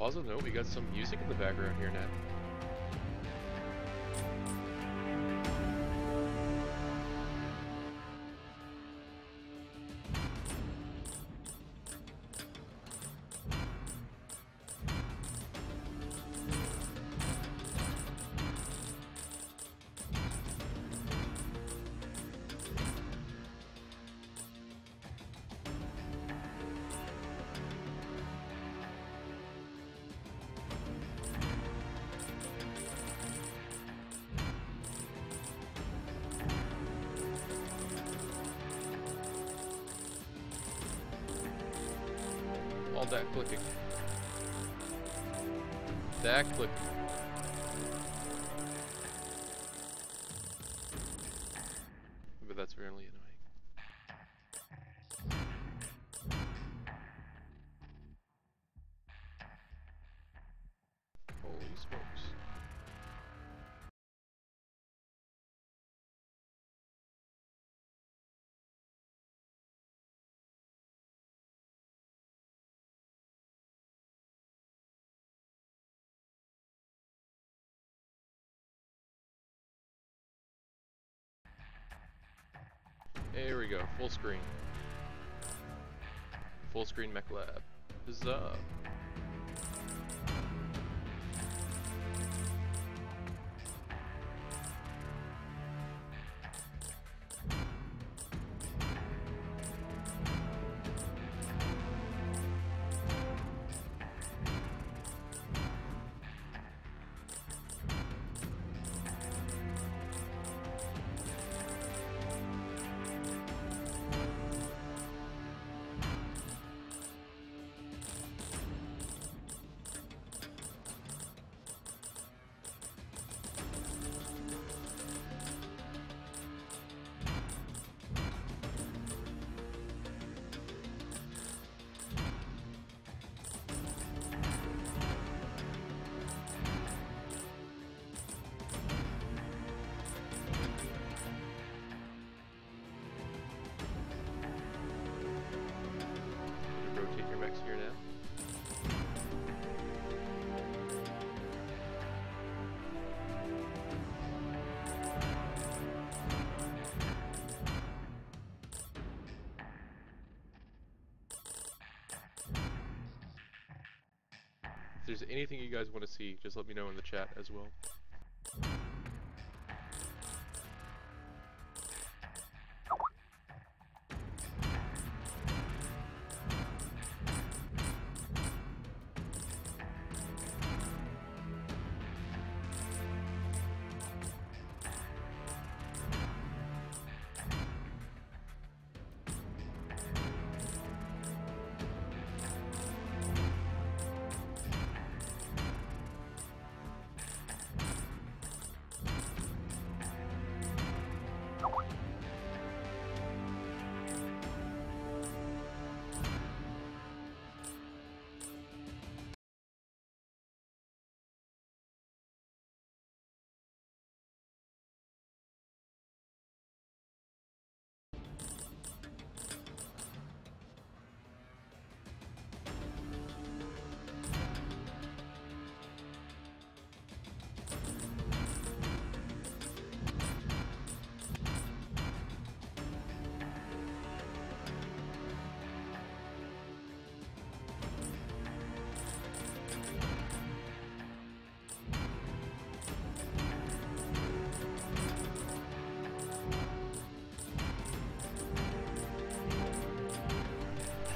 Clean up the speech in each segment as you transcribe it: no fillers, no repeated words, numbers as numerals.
Positive note, we got some music in the background here now. All that clicking. That clicking. But that's really annoying. Holy smokes. There we go, full screen. Full screen mech lab. Huzzah. Rotate your mechs here now. If there's anything you guys want to see, just let me know in the chat as well.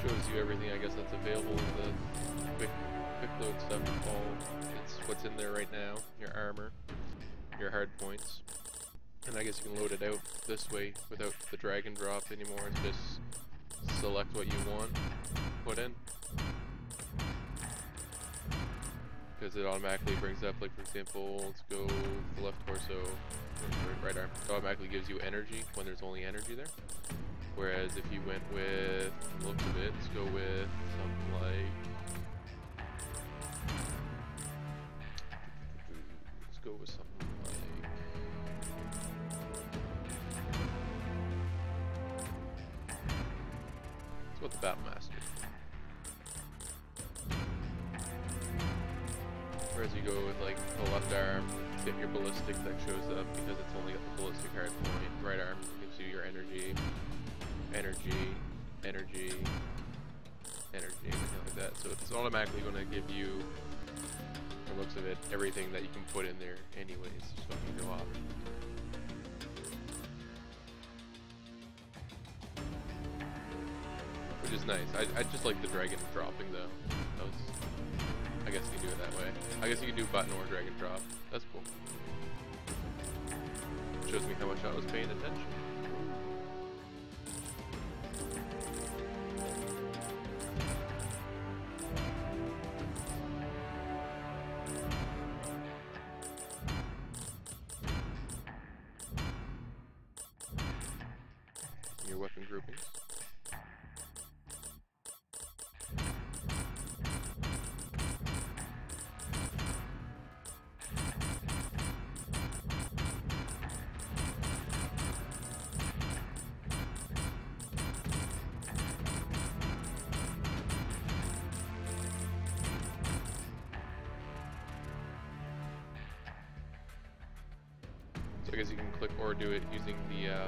Shows you everything, I guess, that's available in the quick load stuff. It's what's in there right now, your armor, your hard points, and I guess you can load it out this way without the drag and drop anymore. It's just select what you want, put in, because it automatically brings up, like for example, let's go the left torso, right arm. It automatically gives you energy when there's only energy there. Whereas if you went with, looks of it, let's go with something like, let's go with something like, let's go with the Battlemaster. Whereas you go with like the left arm, get your ballistic that shows up because it's only got the ballistic hard point. Right arm gives you your energy, energy, energy, energy, everything like that. So it's automatically going to give you, from the looks of it, everything that you can put in there anyways, so it can go off. Which is nice. I just like the dragon dropping though. That was, I guess you can do it that way. I guess you can do button or dragon drop. That's cool. Shows me how much I was paying attention. Your weapon groupings. So I guess you can click or do it using the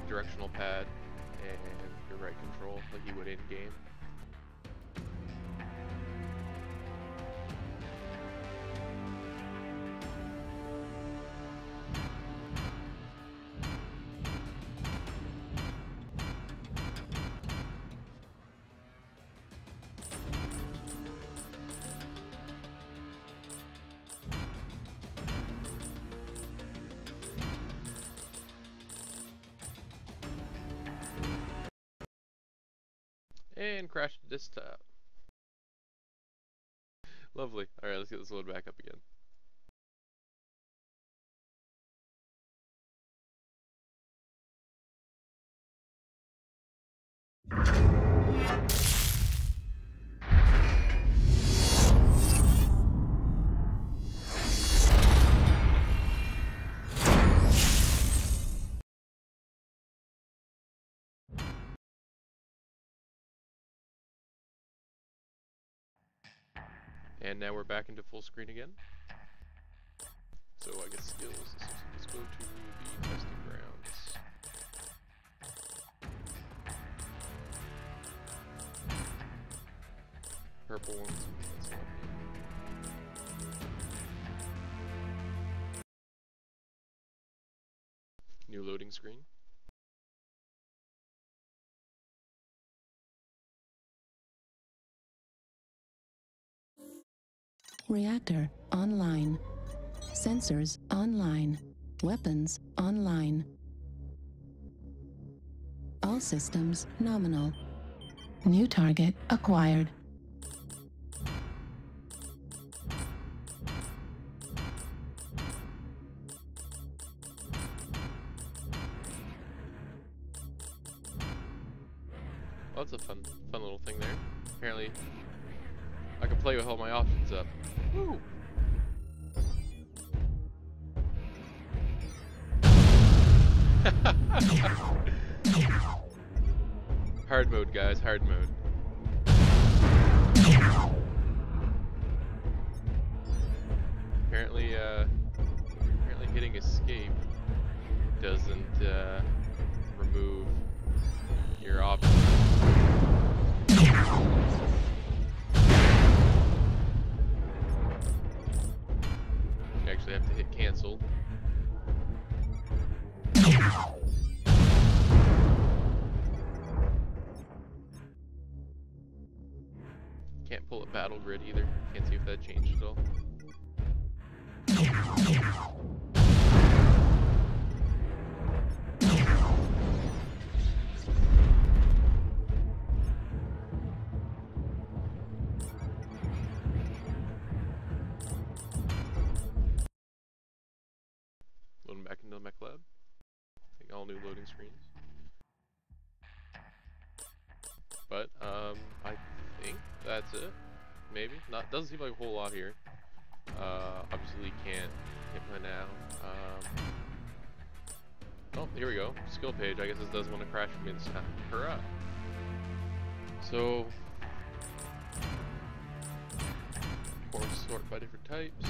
directional pad and your right control like you would in game. And crash the desktop. Lovely. Alright, let's get this load back up again. And now we're back into full screen again. So I guess skills. Let's go to the testing grounds. Purple ones. That's one. New loading screen. Reactor online. Sensors online. Weapons online. All systems nominal. New target acquired. Well, that's a fun little thing there. Apparently, I can play with all my options up. Woo! Hard mode, guys. Hard mode. Apparently hitting escape doesn't remove your options. You actually have to hit cancel. Can't pull a battle grid either. Can't see if that changed at all. Loading back into the mech lab. Take all new loading screens. But I think that's it. Maybe not. Doesn't seem like a whole lot here. Obviously can't play now. Oh, here we go. Skill page. I guess this doesn't want to crash for me this time. Hurrah! So Or sort by different types.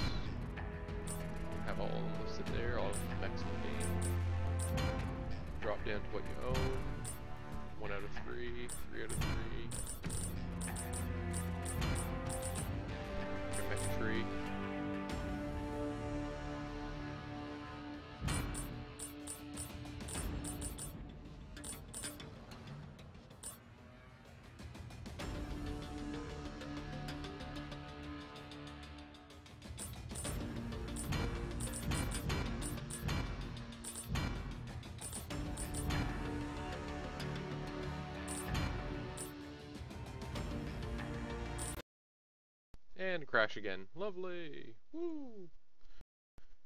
Have all of them listed there, all of the mechs in the game. Drop down to what you own. 1 out of 3, 3 out of 3. Your mech tree. And crash again. Lovely. Woo!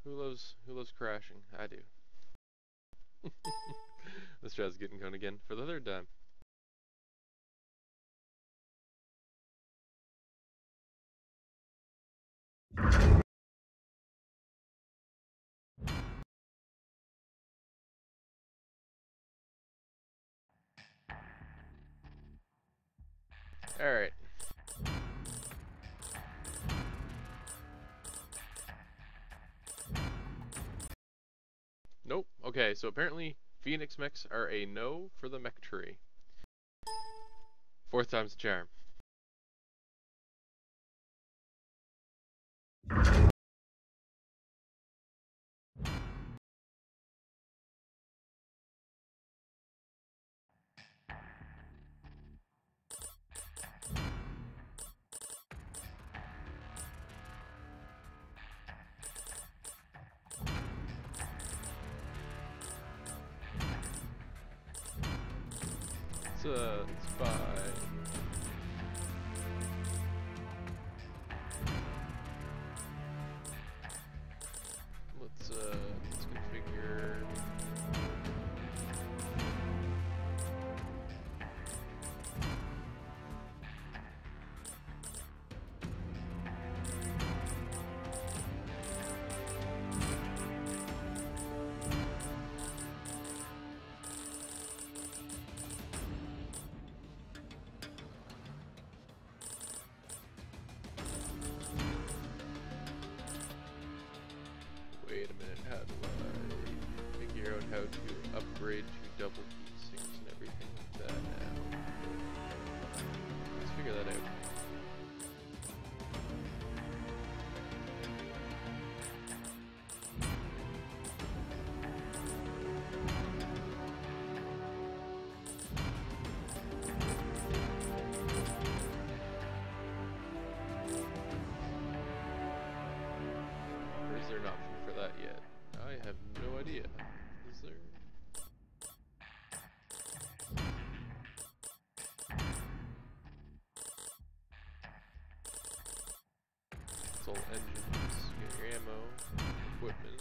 Who loves crashing? I do. This strat's getting going again for the 3rd time. Alright. Nope. Okay, so apparently Phoenix mechs are a no for the mech tree. 4th time's the charm. It's fine. Let's configure. Wait a minute, how do I figure out how to upgrade to double heat sinks and everything like that now? Let's figure that out. Or is there an option for that yet? I have no idea. Is there? It's all engines, get your ammo, equipment.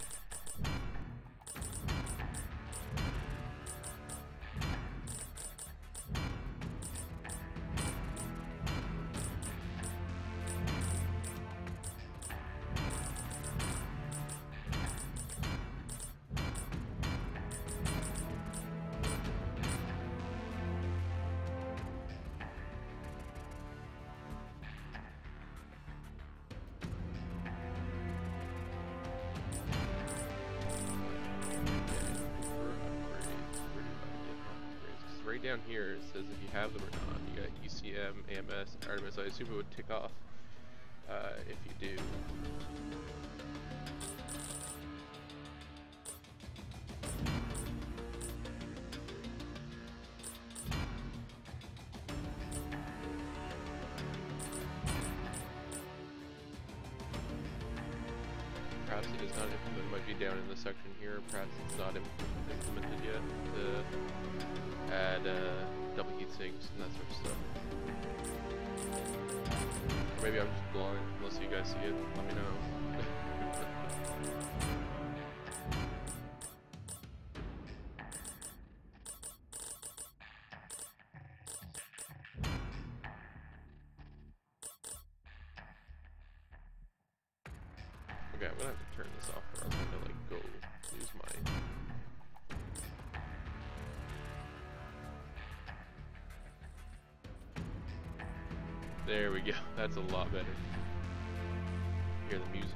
Right down here it says if you have them or not. You got ECM, AMS, Artemis. I assume it would tick off if you do. Perhaps it is not implemented. It might be down in the section here. Perhaps it's not implemented yet to add double heat sinks and that sort of stuff. Or maybe I'm just blind. Unless you guys see it, let me know. Okay, I'm gonna have to turn this off or I'm gonna like go use my. There we go. That's a lot better. hear the music.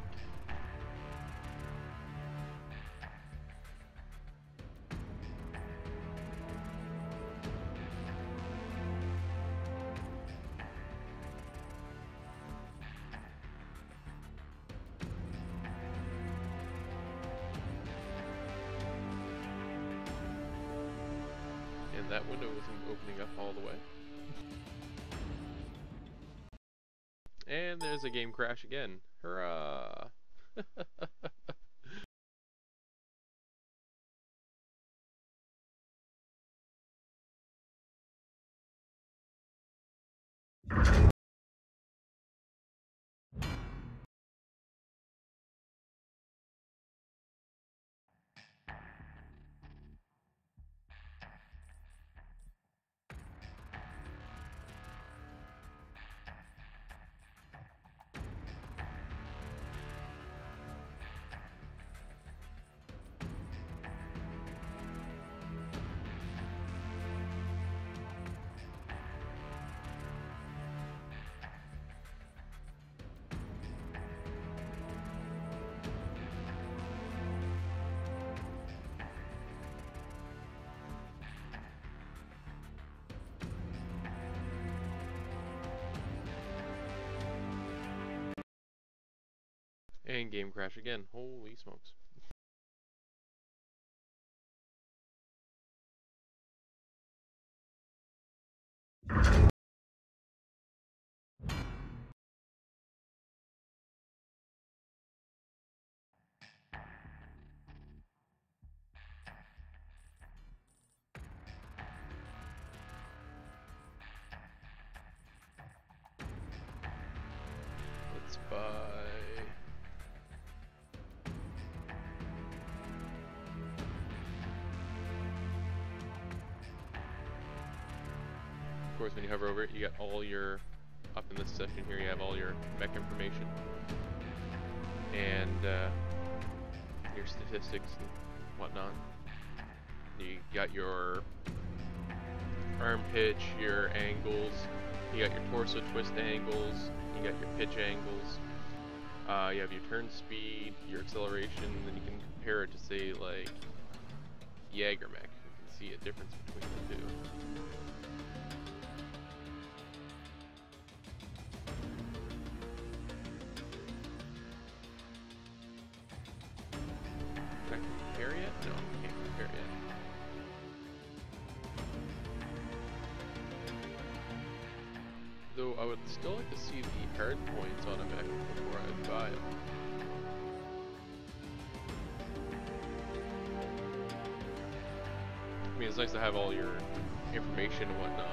And that window isn't opening up all the way. And there's a game crash again. Hurrah! And game crash again. Holy smokes. Let's buy... Of course, when you hover over it, you got all your... Up in this section here, you have all your mech information. And your statistics and whatnot. You got your arm pitch, your angles, you got your torso twist angles, you got your pitch angles, you have your turn speed, your acceleration, and then you can compare it to, say, like Jaeger mech. You can see a difference between the two. Can I compare yet? No, I can't compare yet. Though I would still like to see the hard points on a mech before I buy it. I mean, it's nice to have all your information and whatnot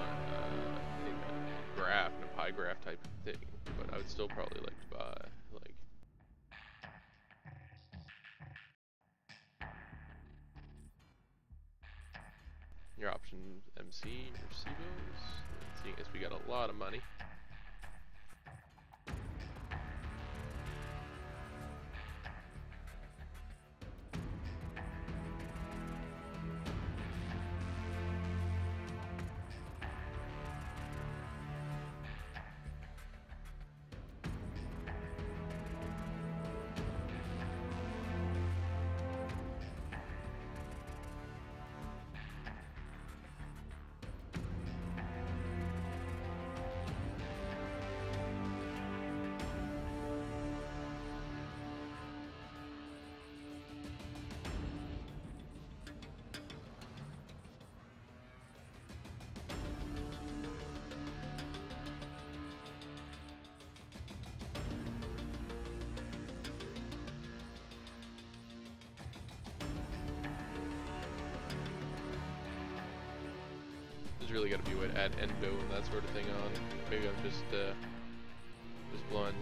in a graph, in a pie graph type of thing, but I would still probably like to buy, like... your options MC, your CBOs. Seeing as we got a lot of money. Really got to be what add endo and that sort of thing on. Maybe I'm just blind.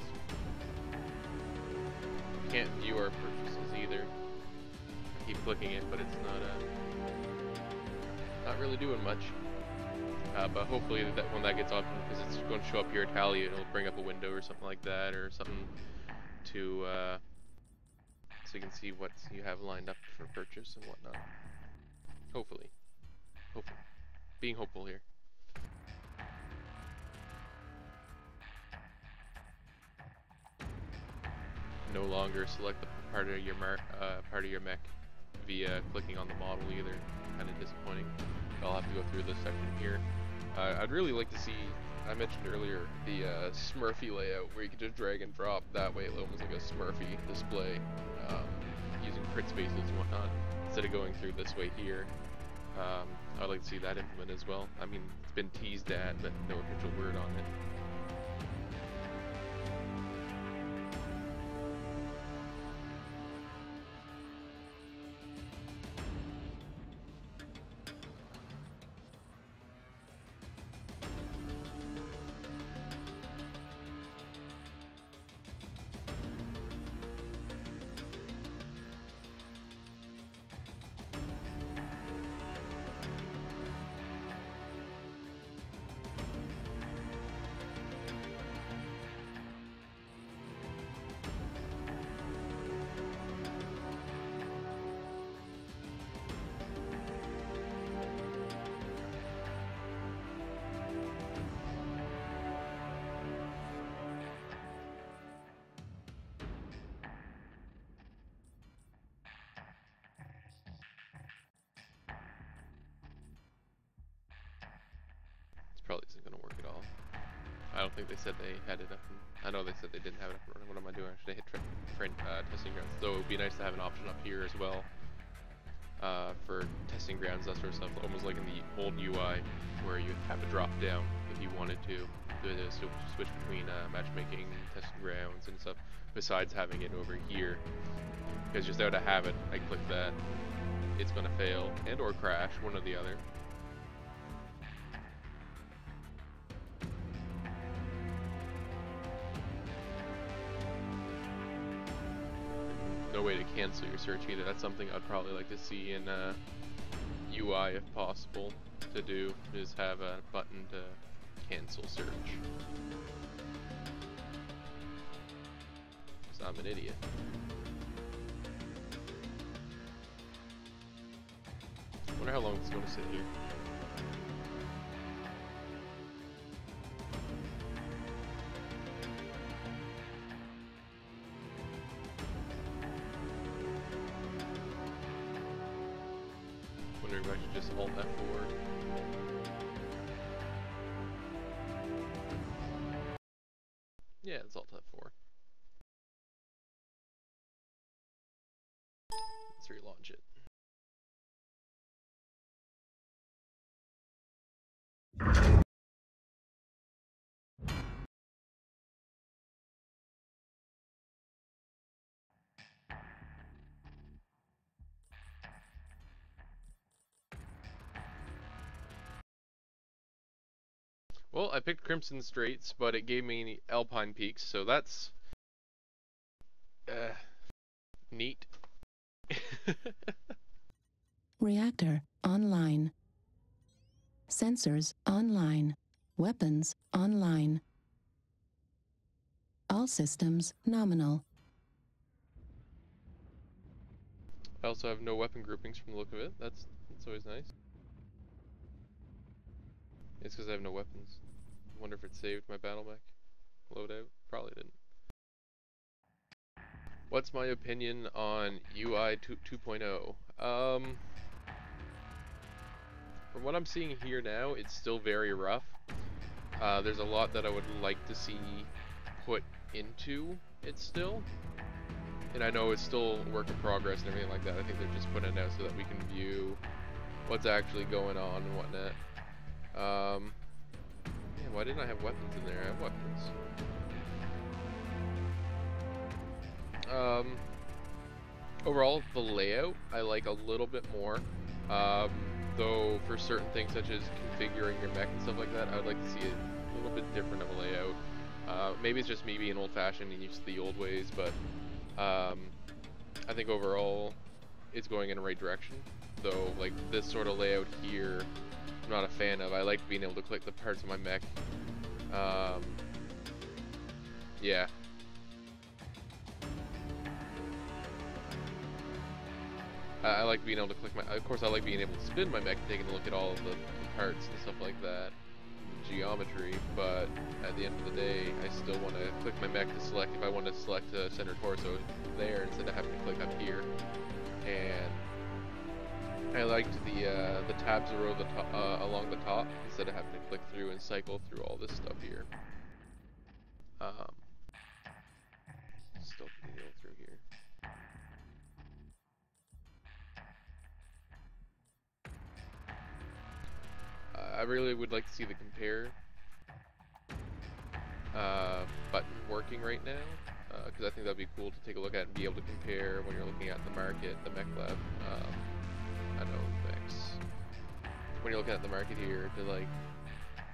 Can't view our purchases either. I keep clicking it, but it's not really doing much. But hopefully that when that gets off, because it's going to show up here at tally, it'll bring up a window or something like that, or something to so you can see what you have lined up for purchase and whatnot. Hopefully. Being hopeful here. no longer select the part of your mech via clicking on the model either. Kind of disappointing. I'll have to go through this section here. I'd really like to see, I mentioned earlier, the Smurfy layout where you can just drag and drop. That way it almost like a Smurfy display, using crit spaces and whatnot, instead of going through this way here. I'd like to see that implemented as well. I mean, it's been teased at, but no official word on it. Probably isn't going to work at all. I don't think they said they had enough. I know they said they didn't have enough running. What am I doing? Should I hit testing grounds? Though it would be nice to have an option up here as well for testing grounds, that sort of stuff. Almost like in the old UI where you have to drop down if you wanted to switch between matchmaking, testing grounds, and stuff. Besides having it over here, because just out of habit, I click that, it's going to fail and or crash, one or the other. No way to cancel your search either. That's something I'd probably like to see in UI if possible to do, is have a button to cancel search. Because I'm an idiot. I wonder how long it's going to sit here. Wondering if I should just Alt F4. Yeah, it's Alt F4. Let's relaunch it. Well, I picked Crimson Straits, but it gave me Alpine Peaks, so that's neat. Reactor online. Sensors online. Weapons online. All systems nominal. I also have no weapon groupings from the look of it. That's always nice. It's because I have no weapons. I wonder if it saved my battle mech loadout. Probably didn't. What's my opinion on UI 2.0? From what I'm seeing here now, it's still very rough. There's a lot that I would like to see put into it still. And I know it's still a work in progress and everything like that. I think they're just putting it out so that we can view what's actually going on and whatnot. Yeah, why didn't I have weapons in there? I have weapons. Overall, the layout I like a little bit more. Though for certain things such as configuring your mech and stuff like that, I would like to see it a little bit different of a layout. Maybe it's just me being old-fashioned and used to the old ways, but I think overall it's going in the right direction. Though, like, this sort of layout here, I'm not a fan of. I like being able to click the parts of my mech. Yeah. I like being able to click my. Of course, I like being able to spin my mech and taking a look at all of the parts and stuff like that. geometry, but at the end of the day, I still want to click my mech to select if I want to select a center torso there instead of having to click up here. And I liked the tabs row along the top instead of having to click through and cycle through all this stuff here. Still can go through here. I really would like to see the compare button working right now, because I think that'd be cool to take a look at and be able to compare when you're looking at the market, the mech lab. I know mechs. When you're looking at the market here, to like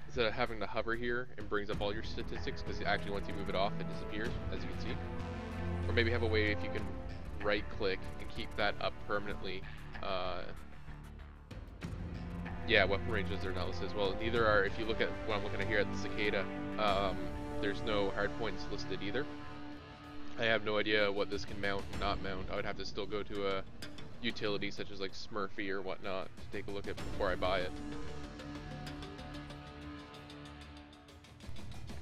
instead of having to hover here and brings up all your statistics, because actually once you move it off, it disappears, as you can see. Or maybe have a way if you can right-click and keep that up permanently. Yeah, weapon ranges are not listed as well. Neither are, if you look at what I'm looking at here at the Cicada, there's no hard points listed either. I have no idea what this can mount and not mount. I would have to still go to a utility such as like Smurfy or whatnot to take a look at before I buy it.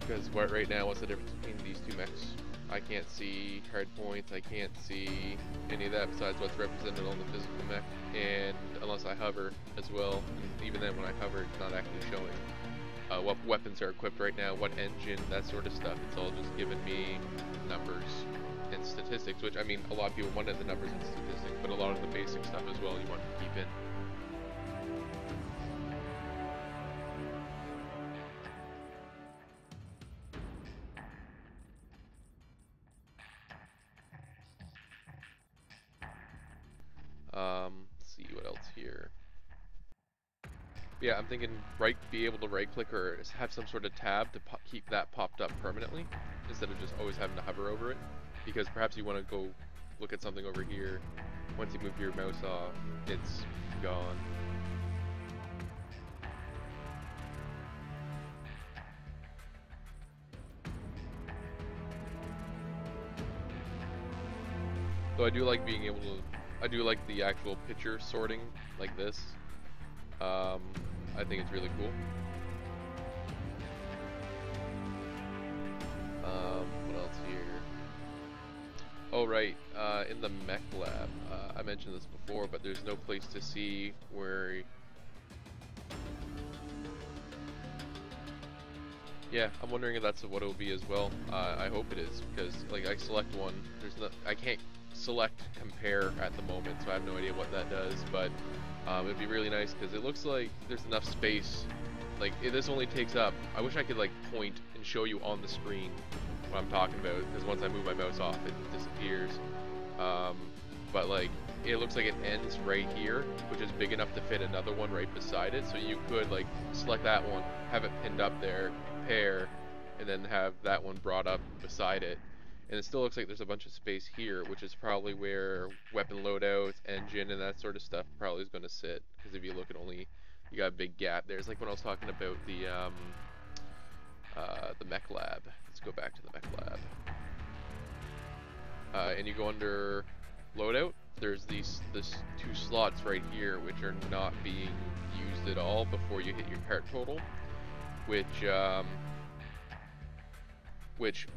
Because right now, what's the difference between these two mechs? I can't see hard points, I can't see any of that besides what's represented on the physical mech, and unless I hover as well, and even then when I hover it's not actually showing what weapons are equipped right now, what engine, that sort of stuff. It's all just giving me numbers and statistics, which I mean a lot of people wanted the numbers and statistics, but a lot of the basic stuff as well you want to keep in. Let's see what else here. Yeah, I'm thinking be able to right click or have some sort of tab to keep that popped up permanently instead of just always having to hover over it, because perhaps you want to go look at something over here. Once you move your mouse off, it's gone. So I do like being able to, I do like the actual picture sorting like this. I think it's really cool. What else here? Oh right, in the mech lab, I mentioned this before, but there's no place to see where... Yeah, I'm wondering if that's what it will be as well. I hope it is, because like I select one, I can't select compare at the moment, so I have no idea what that does, but it'd be really nice because it looks like there's enough space. Like this only takes up, I wish I could like point and show you on the screen what I'm talking about, because once I move my mouse off it disappears. But like it looks like it ends right here, which is big enough to fit another one right beside it, so you could like select that one, have it pinned up there, compare, and then have that one brought up beside it. And it still looks like there's a bunch of space here, which is probably where weapon loadouts, engine, and that sort of stuff probably is going to sit. Because if you look at only, you got a big gap. There's like when I was talking about the mech lab. Let's go back to the mech lab. And you go under loadout. There's these two slots right here, which are not being used at all before you hit your cart total, which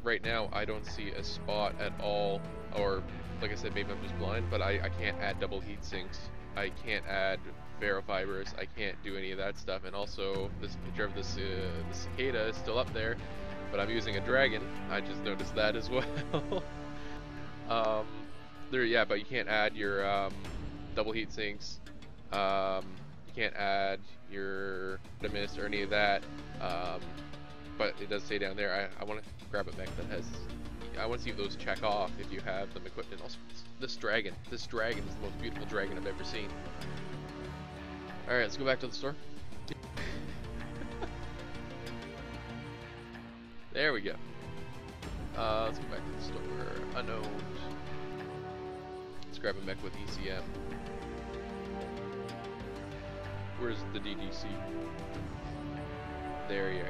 right now I don't see a spot at all, or like I said, maybe I'm just blind, but I can't add double heat sinks, I can't add ferrofibers, I can't do any of that stuff. And also this picture of the cicada is still up there, but I'm using a dragon. I just noticed that as well. Yeah, but you can't add your double heat sinks, you can't add your mist or any of that, but it does say down there. I want to grab a mech that has, I want to see if those check off if you have them equipped. And also this dragon is the most beautiful dragon I've ever seen. Alright, let's go back to the store. There we go. Let's go back to the store. Unowned. Let's grab a mech with ECM. Where's the DDC? There you are.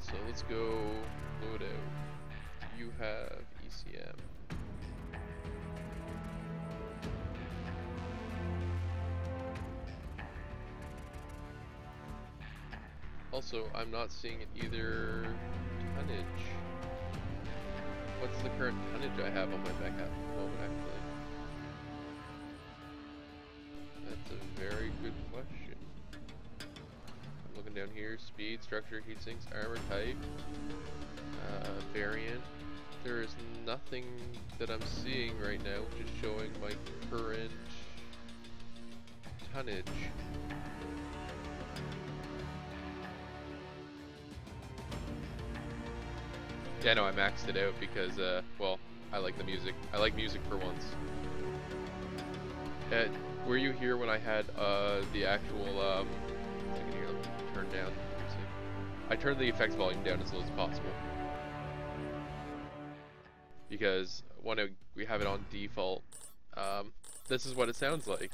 So let's go load out. You have ECM. Also, I'm not seeing either tonnage. What's the current tonnage I have on my back at the moment, actually? That's a very good question. I'm looking down here, speed, structure, heat sinks, armor type, variant. There is nothing that I'm seeing right now which is showing my current tonnage. Yeah, no, I maxed it out because, well, I like the music. I like music for once. Were you here when I had, the actual, second here, let me turn down the music. I turned the effects volume down as low as possible. Because when we have it on default, this is what it sounds like.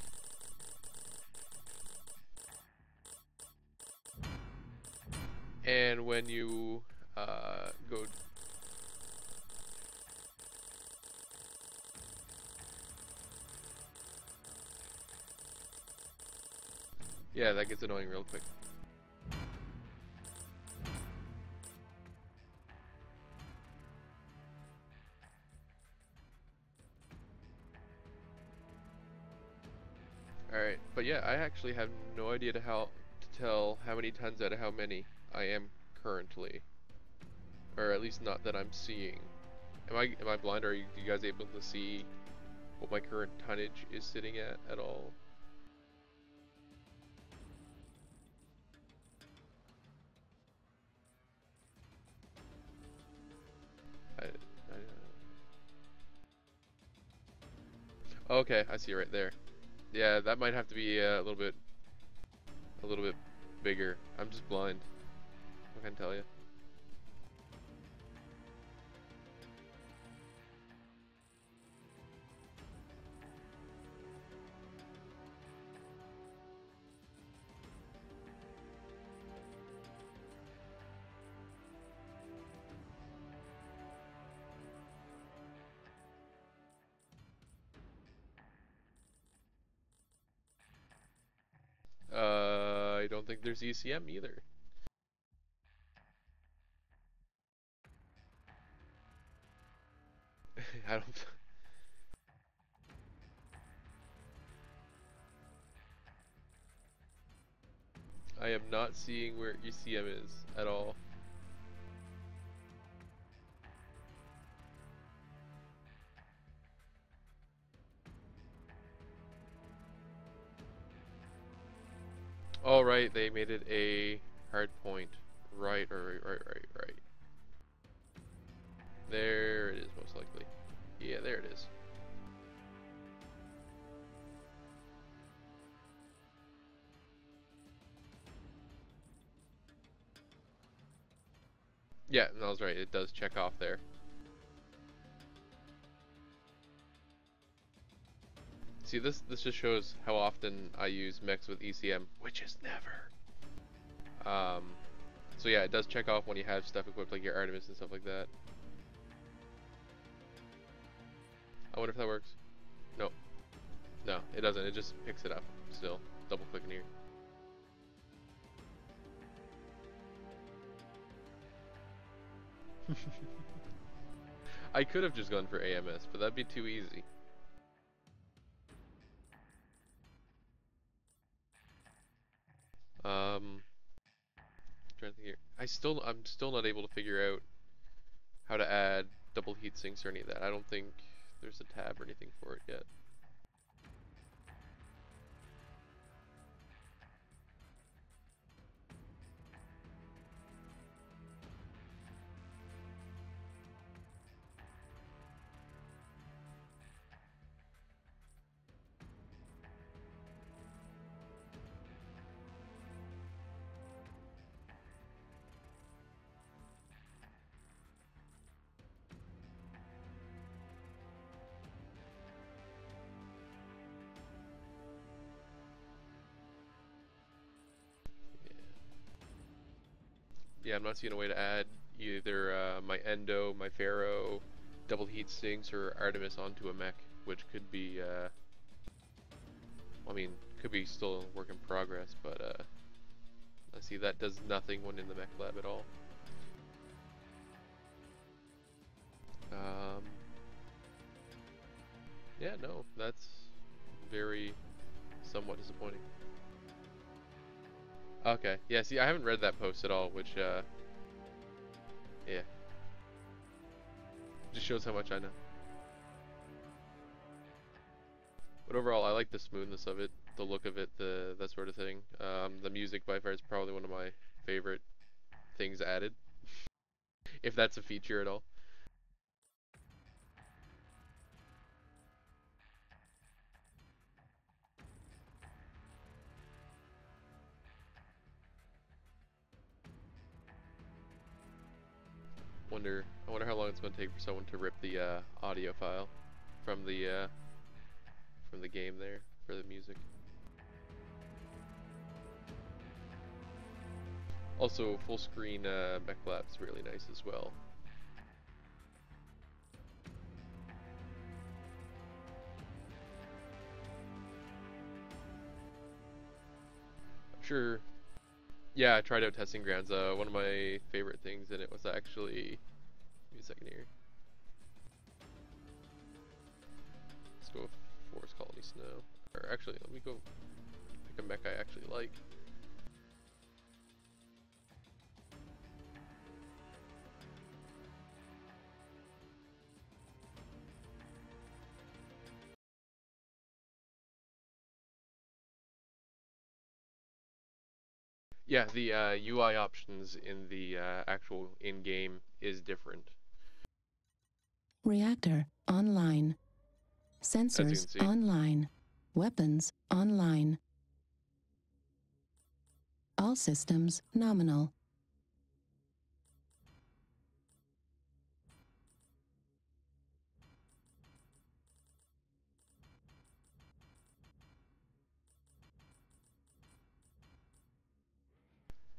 And when you, go... Yeah, that gets annoying real quick. Alright, but yeah, I actually have no idea to tell how many tons out of how many I am currently. Or at least not that I'm seeing. Am I blind, or are you guys able to see what my current tonnage is sitting at all? Okay, I see it right there. Yeah, that might have to be a little bit bigger. I'm just blind. I can tell you. I don't think there's ECM either. I don't. I am not seeing where ECM is at all. Oh right, they made it a hard point. Right. There it is, most likely. Yeah, there it is. Yeah, I was right. It does check off there. See, this just shows how often I use mechs with ECM, which is never. So yeah, it does check off when you have stuff equipped like your Artemis and stuff like that. I wonder if that works. No. No, it doesn't. It just picks it up still. Double clicking here. I could have just gone for AMS, but that'd be too easy. Trying to think here. I'm still not able to figure out how to add double heat sinks or any of that. I don't think there's a tab or anything for it yet. Yeah, I'm not seeing a way to add either my Endo, my Pharaoh, double heat sinks, or Artemis onto a mech, which could be, I mean, could be still a work in progress, but I see that does nothing when in the mech lab at all. Yeah, no, that's very somewhat disappointing. Okay, yeah, see, I haven't read that post at all, which, yeah, just shows how much I know. But overall, I like the smoothness of it, the look of it, that sort of thing. The music by far is probably one of my favorite things added, if that's a feature at all. I wonder how long it's going to take for someone to rip the audio file from the game there for the music. Also, full screen mech lab is really nice as well. Sure. Yeah, I tried out testing grounds. One of my favorite things in it was actually. Give me a second here. Let's go with Forest Colony Snow. Or actually, let me go pick a mech I actually like. Yeah, the UI options in the actual in-game is different. Reactor online. As you Sensors can see. online. Weapons online. All systems nominal.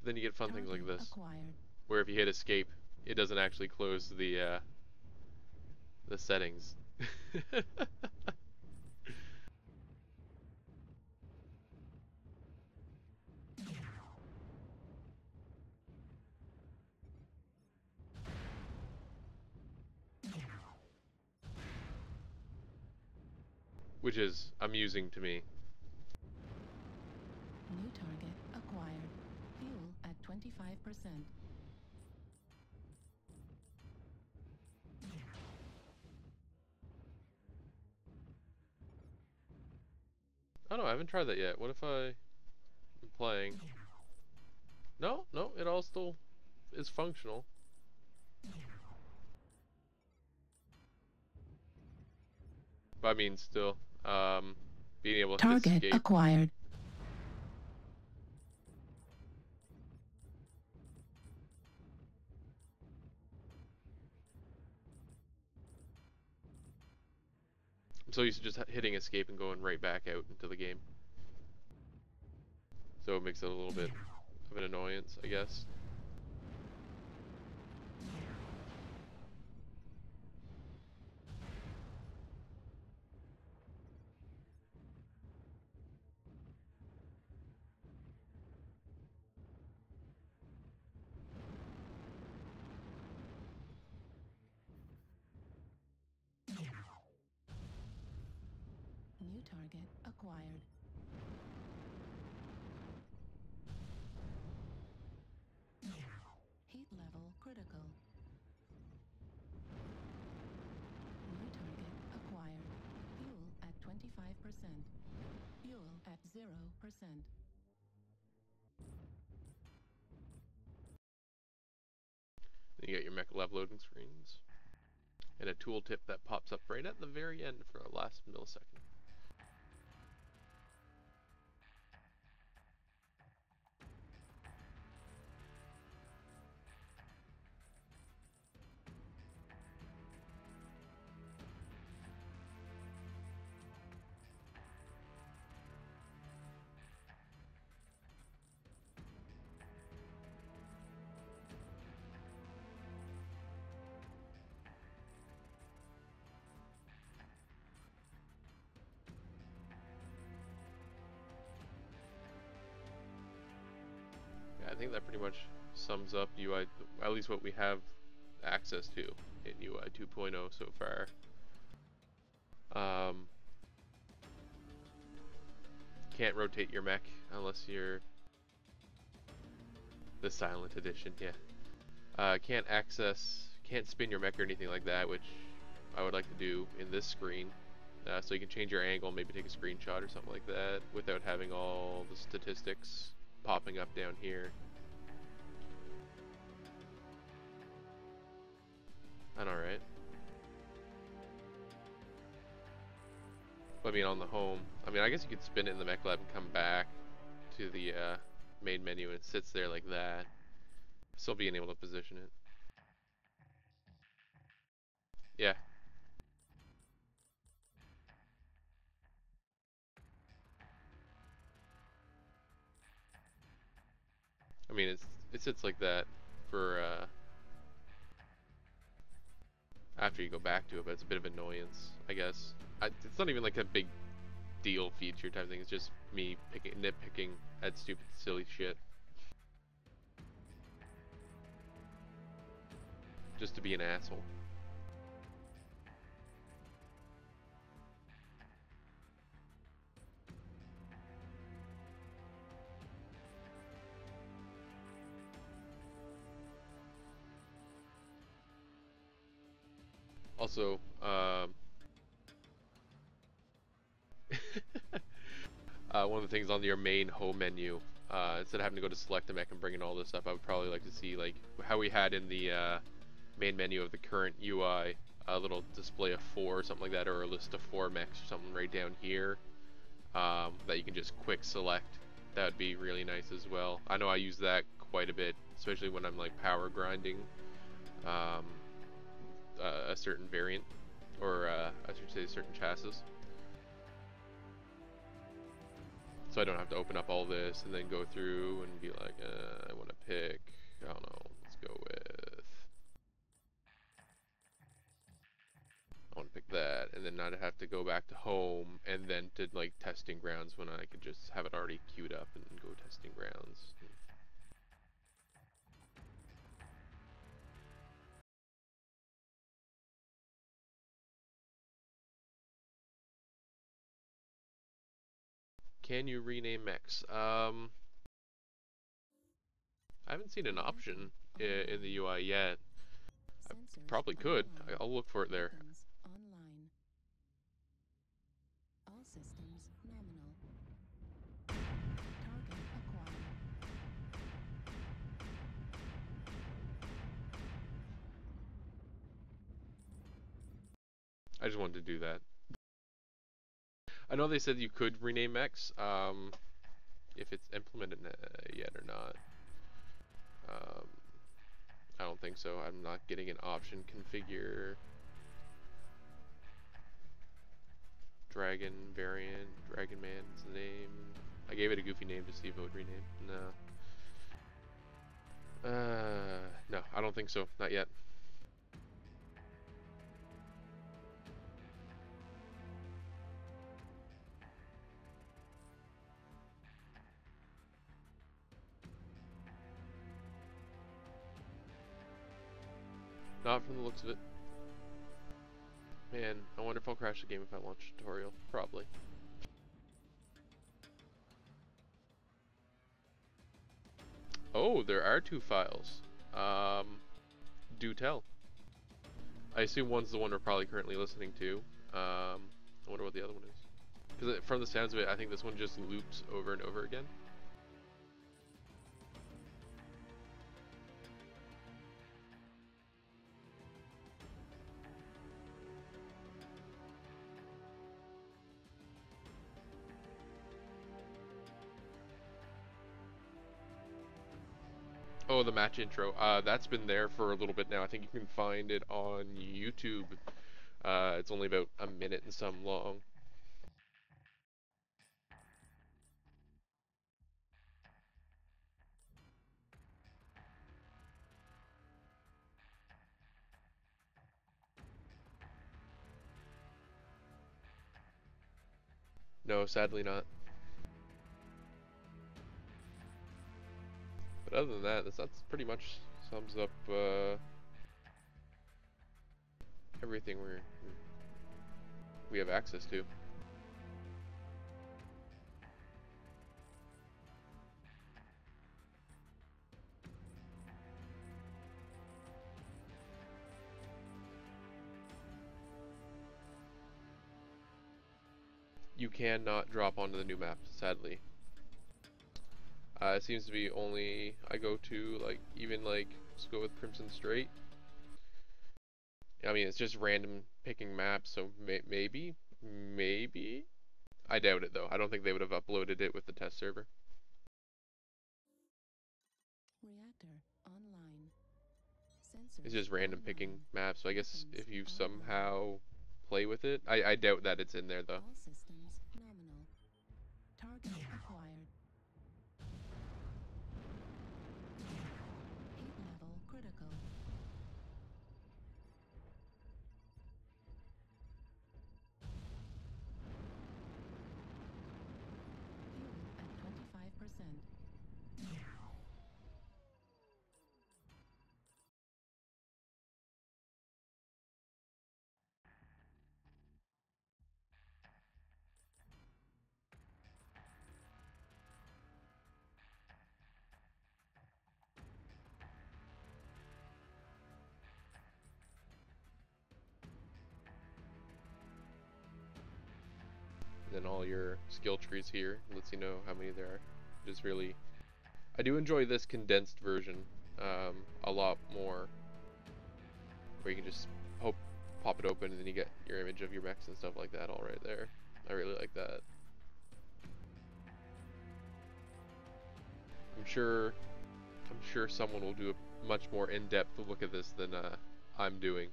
Then you get fun things like this, Acquired. where if you hit escape, it doesn't actually close the settings. Which is amusing to me. New target acquired. Fuel at 25%. Oh no, I haven't tried that yet. What if I'm playing? No, no, it all still is functional. But I mean, still, being able to hit Target escape. acquired. I'm so used to just hitting escape and going right back out into the game. So it makes it a little bit of an annoyance, I guess. New target acquired. Heat level critical. New target acquired. Fuel at 25%. Fuel at 0%. Then you got your mech lab loading screens. And a tooltip that pops up right at the very end for the last millisecond. think that pretty much sums up UI, at least what we have access to in UI 2.0 so far. Can't rotate your mech unless you're the Silent Edition, yeah. Can't spin your mech or anything like that, which I would like to do in this screen. So you can change your angle, maybe take a screenshot or something like that, without having all the statistics popping up down here. I know, right? But I mean, on the home, I mean, I guess you could spin it in the mech lab and come back to the main menu, and it sits there like that. Still being able to position it. Yeah. I mean, it sits like that for after you go back to it, but it's a bit of annoyance, I guess. It's not even like a big deal feature type thing. It's just me nitpicking at stupid, silly shit, just to be an asshole. Also, one of the things on your main home menu, instead of having to go to select a mech and bringing all this up, I would probably like to see like how we had in the main menu of the current UI, a little display of 4 or something like that, or a list of 4 mechs or something right down here, that you can just quick select. That would be really nice as well. I know I use that quite a bit, especially when I'm like power grinding um, a certain variant, or I should say a certain chassis. So I don't have to open up all this and then go through and be like, I want to pick, I don't know, let's go with, I want to pick that, and then not have to go back to home and then to like testing grounds when I could just have it already queued up and go testing grounds. Can you rename mechs? I haven't seen an option in the UI yet. I probably could. I'll look for it there. Online. All systems nominal. Target acquired. I just wanted to do that. I know they said you could rename mechs, if it's implemented yet or not. I don't think so. I'm not getting an option. Configure Dragon variant. Dragon Man's name. I gave it a goofy name to see if it would rename. No. No, I don't think so. Not yet. Not from the looks of it. Man, I wonder if I'll crash the game if I launch a tutorial. Probably. Oh, there are 2 files. Do tell. I assume one's the one we're probably currently listening to. I wonder what the other one is. Because from the sounds of it, I think this one just loops over and over again. Oh, the match intro. That's been there for a little bit now. I think you can find it on YouTube. It's only about a minute and some long. No, sadly not. But other than that, that's pretty much sums up everything we have access to. You cannot drop onto the new map, sadly. It seems to be only I go to like even like let's go with Crimson Strait. I mean, it's just random picking maps, so maybe. I doubt it though. I don't think they would have uploaded it with the test server. Reactor online. Sensors It's just random picking online. maps, so I guess Weapons if you online. somehow play with it, I doubt that it's in there though. All systems nominal. Target acquired. Heat level critical. Fuel at 25%. And then all your skill trees here lets you know how many there are. Just really, I do enjoy this condensed version a lot more, where you can just pop it open and then you get your image of your mechs and stuff like that all right there. I really like that. I'm sure someone will do a much more in-depth look at this than I'm doing.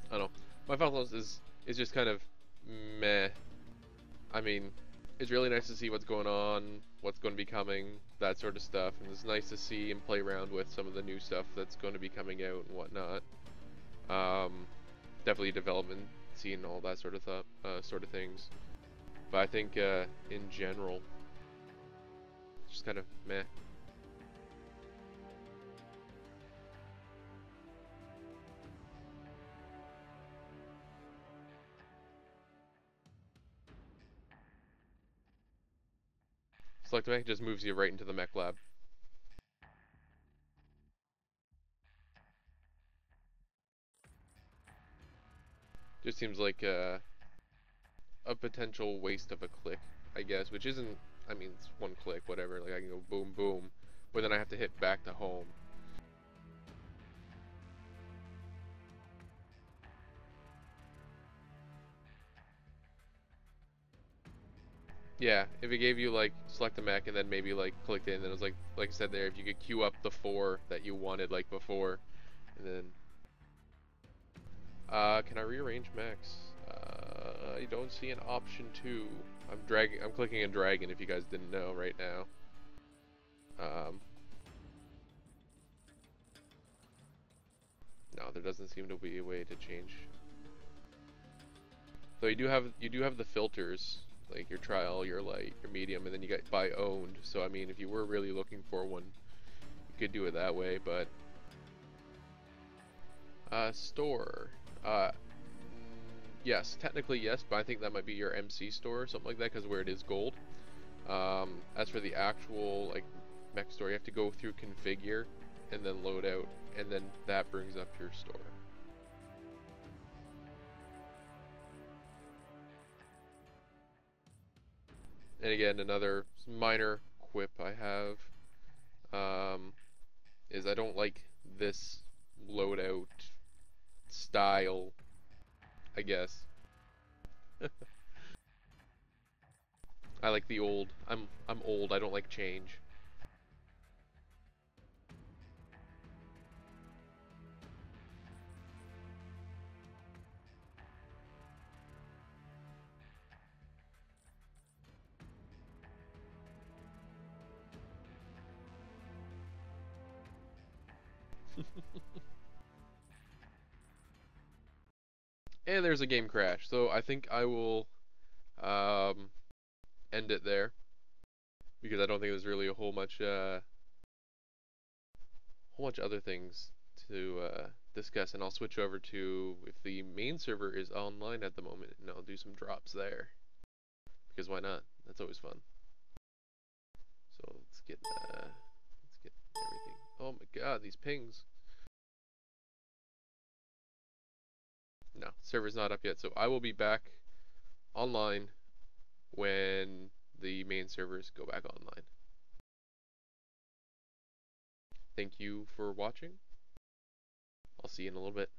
I don't know. My Final Fantasy is just kind of meh. I mean, it's really nice to see what's going on, what's going to be coming, that sort of stuff, and it's nice to see and play around with some of the new stuff that's going to be coming out and whatnot. Definitely development, seeing all that sort of things. But I think in general, it's just kind of meh. Select mech just moves you right into the mech lab. Just seems like a potential waste of a click, I guess, which isn't, I mean, it's one click, whatever, like I can go boom, boom, but then I have to hit back to home. Yeah, if it gave you like select a mech and then maybe like clicked in, then it was like I said there, if you could queue up the 4 that you wanted like before, and then can I rearrange mechs? I don't see an option to. I'm clicking and dragging if you guys didn't know right now. No, there doesn't seem to be a way to change. So you do have the filters, like your trial, your light, your medium, and then you get by owned. So I mean, if you were really looking for one, you could do it that way. But store, yes, technically yes, but I think that might be your MC store or something like that, because where it is gold. As for the actual like mech store, you have to go through configure and then load out, and then that brings up your store. And again, another minor quip I have is I don't like this loadout style, I guess. I like the old. I'm old. I don't like change. And there's a game crash. So I think I will um, end it there because I don't think there's really a whole bunch of other things to discuss. And I'll switch over to if the main server is online at the moment, and I'll do some drops there because why not? That's always fun. So let's get everything. Oh my god, these pings. No, server's not up yet. So I will be back online when the main servers go back online. Thank you for watching. I'll see you in a little bit.